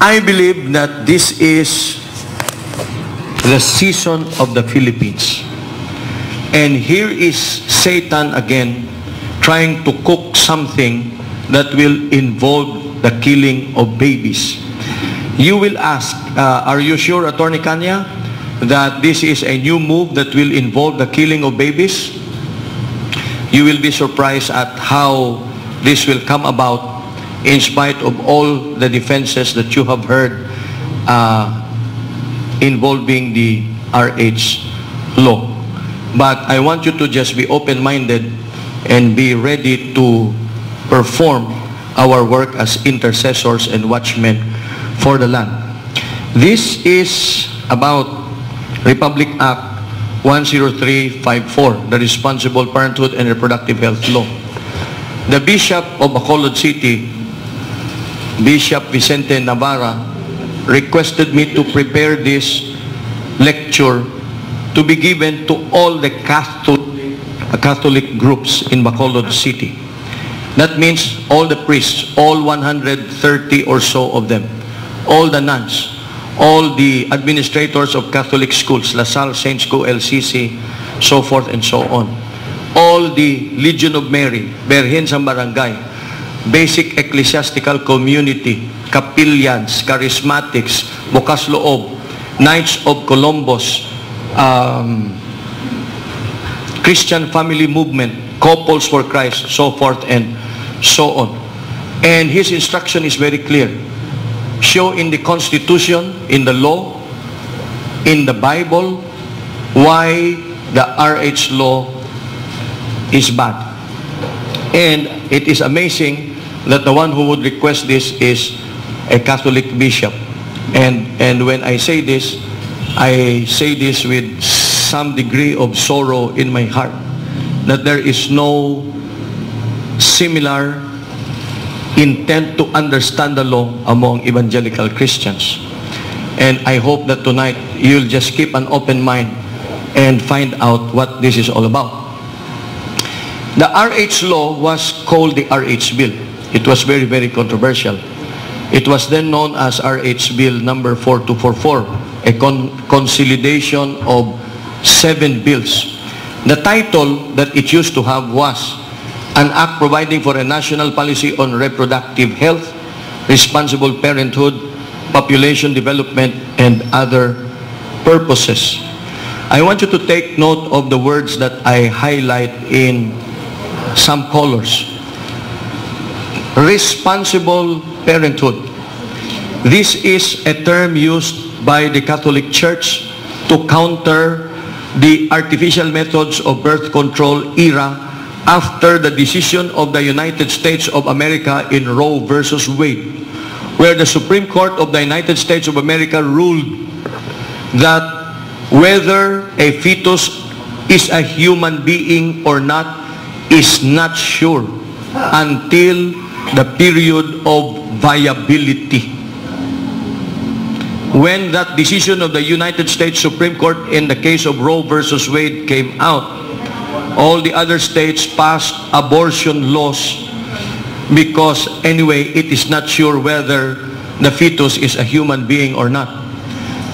I believe that this is the season of the Philippines. And here is Satan again trying to cook something that will involve the killing of babies. You will ask, are you sure, Attorney Kanya, that this is a new move that will involve the killing of babies? You will be surprised at how this will come about in spite of all the defenses that you have heard involving the RH law. But I want you to just be open-minded and be ready to perform our work as intercessors and watchmen for the land. This is about Republic Act 10354, the Responsible Parenthood and Reproductive Health Law. The Bishop of Bacolod City, Bishop Vicente Navarra, requested me to prepare this lecture to be given to all the Catholic groups in Bacolod City. That means all the priests, all 130 or so of them, all the nuns, all the administrators of Catholic schools, La Salle, Saint School, LCC, so forth and so on. All the Legion of Mary, Berhen sa Barangay, basic ecclesiastical community, capillans, charismatics, Bukas Loob, Knights of Columbus, Christian Family Movement, Couples for Christ, so forth and so on. And his instruction is very clear. Show in the Constitution, in the law, in the Bible, why the RH law is bad. And it is amazing that the one who would request this is a Catholic bishop. And when I say this with some degree of sorrow in my heart, that there is no similar intent to understand the law among evangelical Christians. And I hope that tonight you'll just keep an open mind and find out what this is all about. The RH law was called the RH Bill. It was very, very controversial. It was then known as RH Bill number 4244, a consolidation of 7 bills. The title that it used to have was an act providing for a national policy on reproductive health, responsible parenthood, population development, and other purposes. I want you to take note of the words that I highlight in some colors. Responsible parenthood. This is a term used by the Catholic Church to counter the artificial methods of birth control era after the decision of the United States of America in Roe versus Wade, where the Supreme Court of the United States of America ruled that whether a fetus is a human being or not is not sure until the period of viability. When that decision of the United States Supreme Court in the case of Roe versus Wade came out, all the other states passed abortion laws because anyway it is not sure whether the fetus is a human being or not.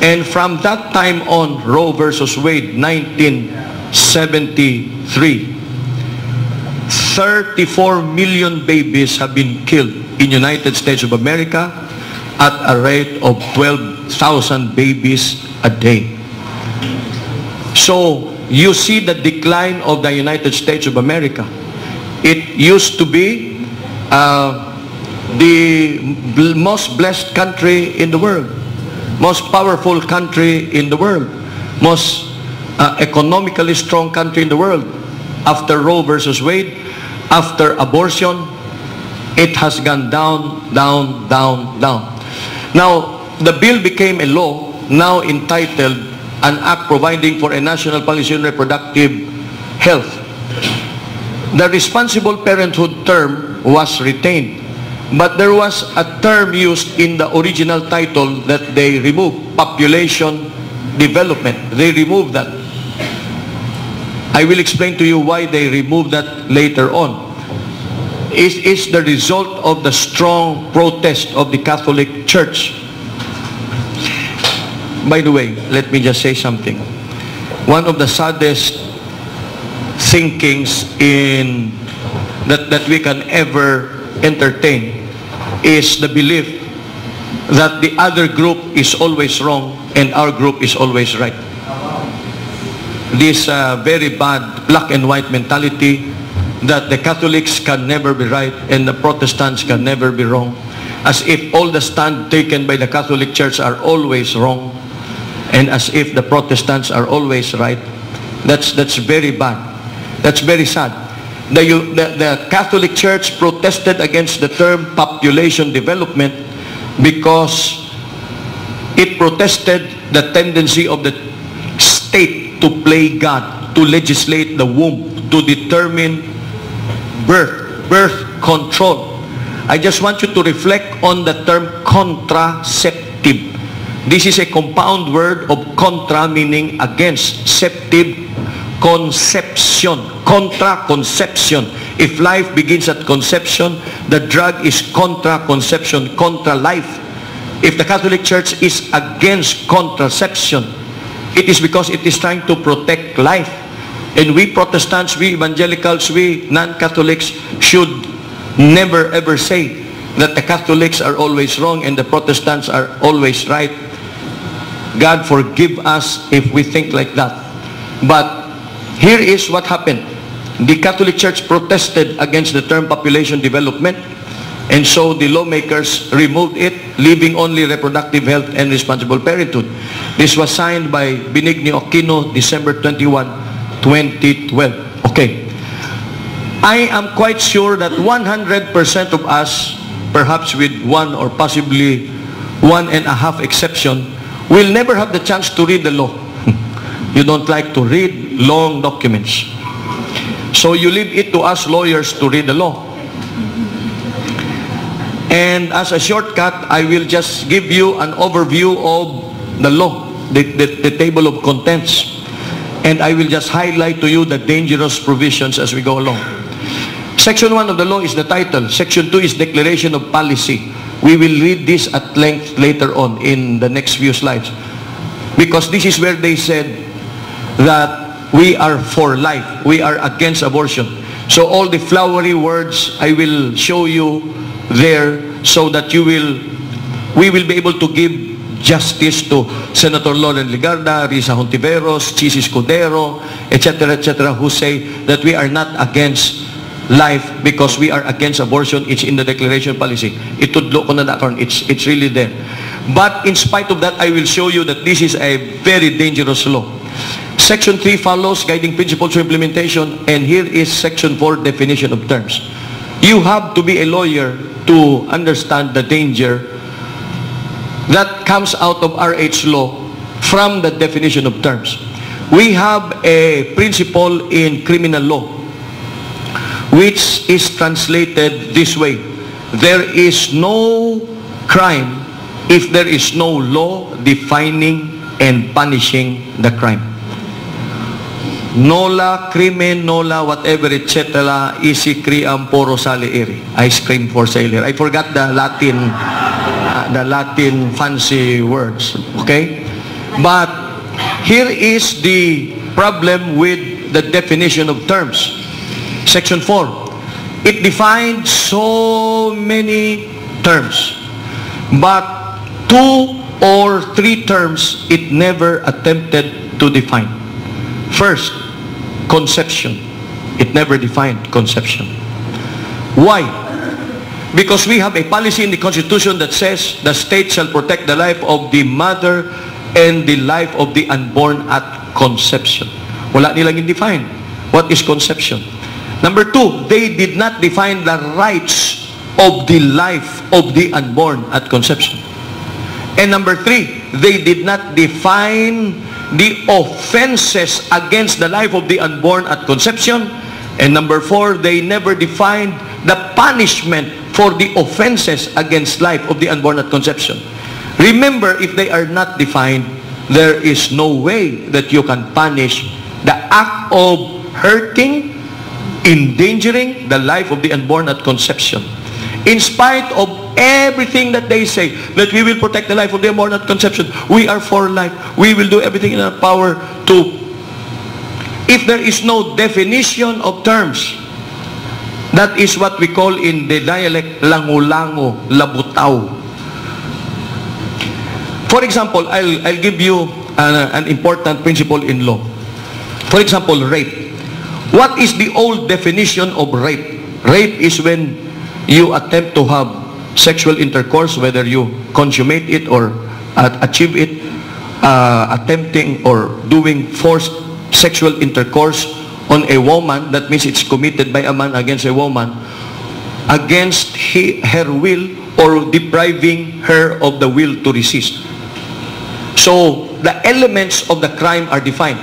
And from that time on, Roe versus Wade, 1973, 34 million babies have been killed in United States of America at a rate of 12,000 babies a day. So you see the decline of the United States of America. It used to be the most blessed country in the world, most powerful country in the world, most economically strong country in the world. After Roe versus Wade, after abortion, it has gone down, down, down, down. Now, the bill became a law now entitled an act providing for a national policy on reproductive health. The responsible parenthood term was retained, but there was a term used in the original title that they removed, population development. They removed that. I will explain to you why they removed that later on. It is the result of the strong protest of the Catholic Church By the way, let me just say something. One of the saddest thinkings in that we can ever entertain is the belief that the other group is always wrong and our group is always right. This very bad black and white mentality that the Catholics can never be right and the Protestants can never be wrong, as if all the stand taken by the Catholic Church are always wrong and as if the Protestants are always right. That's very bad. That's very sad. The Catholic Church protested against the term population development because it protested the tendency of the state to play God, to legislate the womb, to determine birth control. I just want you to reflect on the term contraceptive. This is a compound word of contra, meaning against, septive, conception, contra conception. If life begins at conception, the drug is contra conception, contra life. If the Catholic Church is against contraception, it is because it is trying to protect life. And we Protestants, we evangelicals, we non-Catholics should never ever say that the Catholics are always wrong and the Protestants are always right. God forgive us if we think like that. But here is what happened. The Catholic Church protested against the term population development, and so the lawmakers removed it, leaving only reproductive health and responsible parenthood. This was signed by Benigno Aquino, December 21, 2012. Okay. I am quite sure that 100% of us, perhaps with one or possibly 1.5 exception, will never have the chance to read the law. You don't like to read long documents. So you leave it to us lawyers to read the law. And as a shortcut, I will just give you an overview of the law, the table of contents. And I will just highlight to you the dangerous provisions as we go along. Section 1 of the law is the title. Section 2 is declaration of policy. We will read this at length later on in the next few slides. Because this is where they said that we are for life. We are against abortion. So all the flowery words I will show you there so that we will be able to give justice to Senator Loren Legarda, Risa Hontiveros, Chis Escudero, etc., who say that we are not against life because we are against abortion. It's in the declaration policy. Itudlo ko na daton. It's really there. But in spite of that, I will show you that this is a very dangerous law. Section 3 follows guiding principles for implementation, and here is Section 4, definition of terms. You have to be a lawyer to understand the danger that comes out of RH law from the definition of terms. We have a principle in criminal law which is translated this way: there is no crime if there is no law defining and punishing the crime. Nola crimen, nola whatever, etc. Isi criam poro sale eri. Ice cream for sailor. I forgot the Latin fancy words. Okay? But here is the problem with the definition of terms. Section 4. It defined so many terms. But 2 or 3 terms it never attempted to define. First, conception. It never defined conception. Why? Because we have a policy in the Constitution that says the state shall protect the life of the mother and the life of the unborn at conception. Wala nilang i-define. What is conception? Number 2, they did not define the rights of the life of the unborn at conception. And number 3, they did not define the offenses against the life of the unborn at conception. And number 4, they never defined the punishment for the offenses against life of the unborn at conception. Remember, if they are not defined, there is no way that you can punish the act of hurting, endangering the life of the unborn at conception. In spite of everything that they say, that we will protect the life of the unborn at conception. We are for life. We will do everything in our power to. If there is no definition of terms, that is what we call in the dialect, lango-lango, labutaw. For example, I'll give you an important principle in law. For example, rape. What is the old definition of rape? Rape is when you attempt to have sexual intercourse, whether you consummate it or achieve it, attempting or doing forced sexual intercourse on a woman. That means it's committed by a man against a woman, against her will, or depriving her of the will to resist. So the elements of the crime are defined.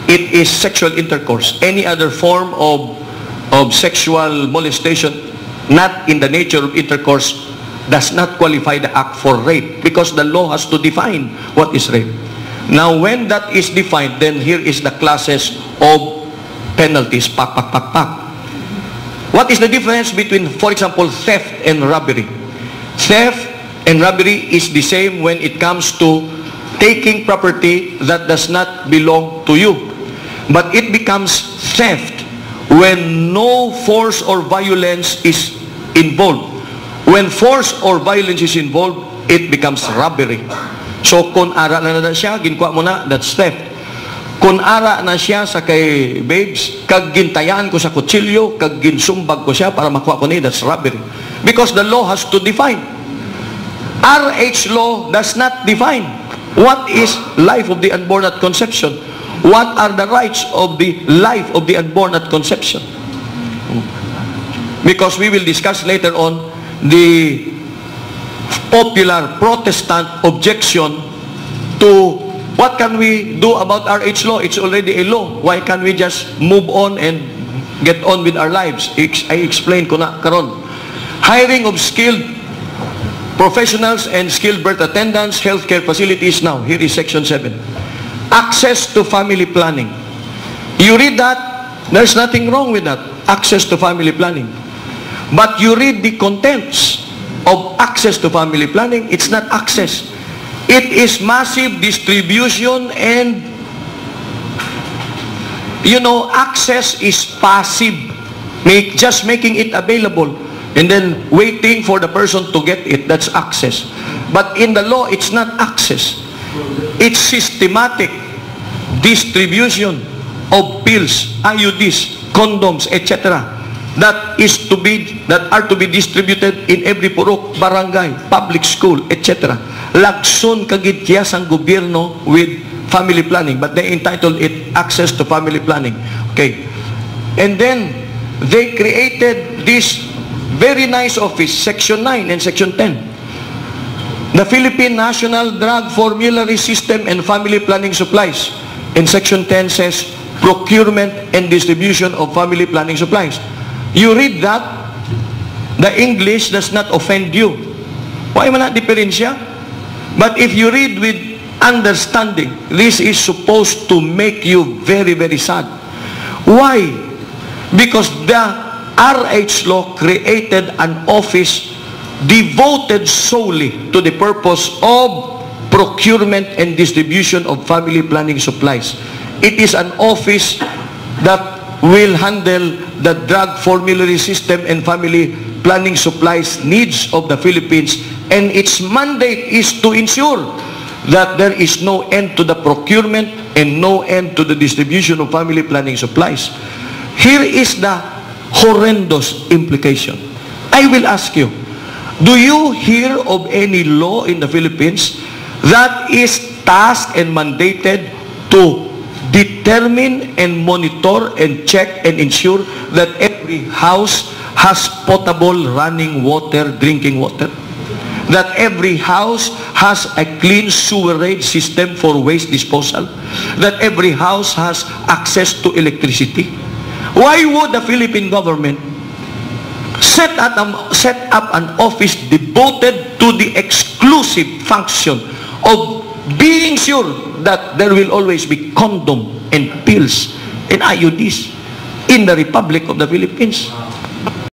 It is sexual intercourse. Any other form of sexual molestation, not in the nature of intercourse, does not qualify the act for rape, because the law has to define what is rape. Now, when that is defined, then here is the classes of penalties. Pak, pak, pak, pak. What is the difference between, for example, theft and robbery? Theft and robbery is the same when it comes to taking property that does not belong to you. But it becomes theft when no force or violence is involved. When force or violence is involved, it becomes robbery. So, kung ara na siya, ginkuha mo na, that's theft. Kung ara na siya sa kay babes, kag gintayaan ko sa kutsilyo, kag ginsumbag ko siya para makuha ko niya, that's robbery. Because the law has to define. RH law does not define what is life of the unborn at conception. What are the rights of the life of the unborn at conception? Because we will discuss later on the popular Protestant objection to what can we do about RH law? It's already a law. Why can't we just move on and get on with our lives? I explained ko na karon. Hiring of skilled professionals and skilled birth attendants, healthcare facilities. Now, here is section 7. Access to family planning. You read that, there's nothing wrong with that. Access to family planning. But you read the contents of access to family planning, it's not access. It is massive distribution, and access is passive. Just making it available and then waiting for the person to get it, that's access. But in the law, it's not access. It's systematic distribution of pills, IUDs, condoms, etc. that are to be distributed in every purok, barangay, public school, etc. Lagson kagid kiya sang gobyerno with family planning, but they entitled it access to family planning. Okay. And then they created this very nice office, section 9 and section 10. The Philippine National Drug Formulary System and Family Planning Supplies. In section 10 says procurement and distribution of family planning supplies. You read that, the English does not offend you. Why man na diferensya? But if you read with understanding, this is supposed to make you very, very sad. Why? Because the RH law created an office devoted solely to the purpose of procurement and distribution of family planning supplies. It is an office that will handle the drug formulary system and family planning supplies needs of the Philippines, and its mandate is to ensure that there is no end to the procurement and no end to the distribution of family planning supplies. Here is the horrendous implication. I will ask you, do you hear of any law in the Philippines that is tasked and mandated to determine and monitor and check and ensure that every house has potable running water, drinking water? That every house has a clean sewerage system for waste disposal? That every house has access to electricity? Why would the Philippine government set up an office devoted to the exclusive function of being sure that there will always be condom and pills and IUDs in the Republic of the Philippines?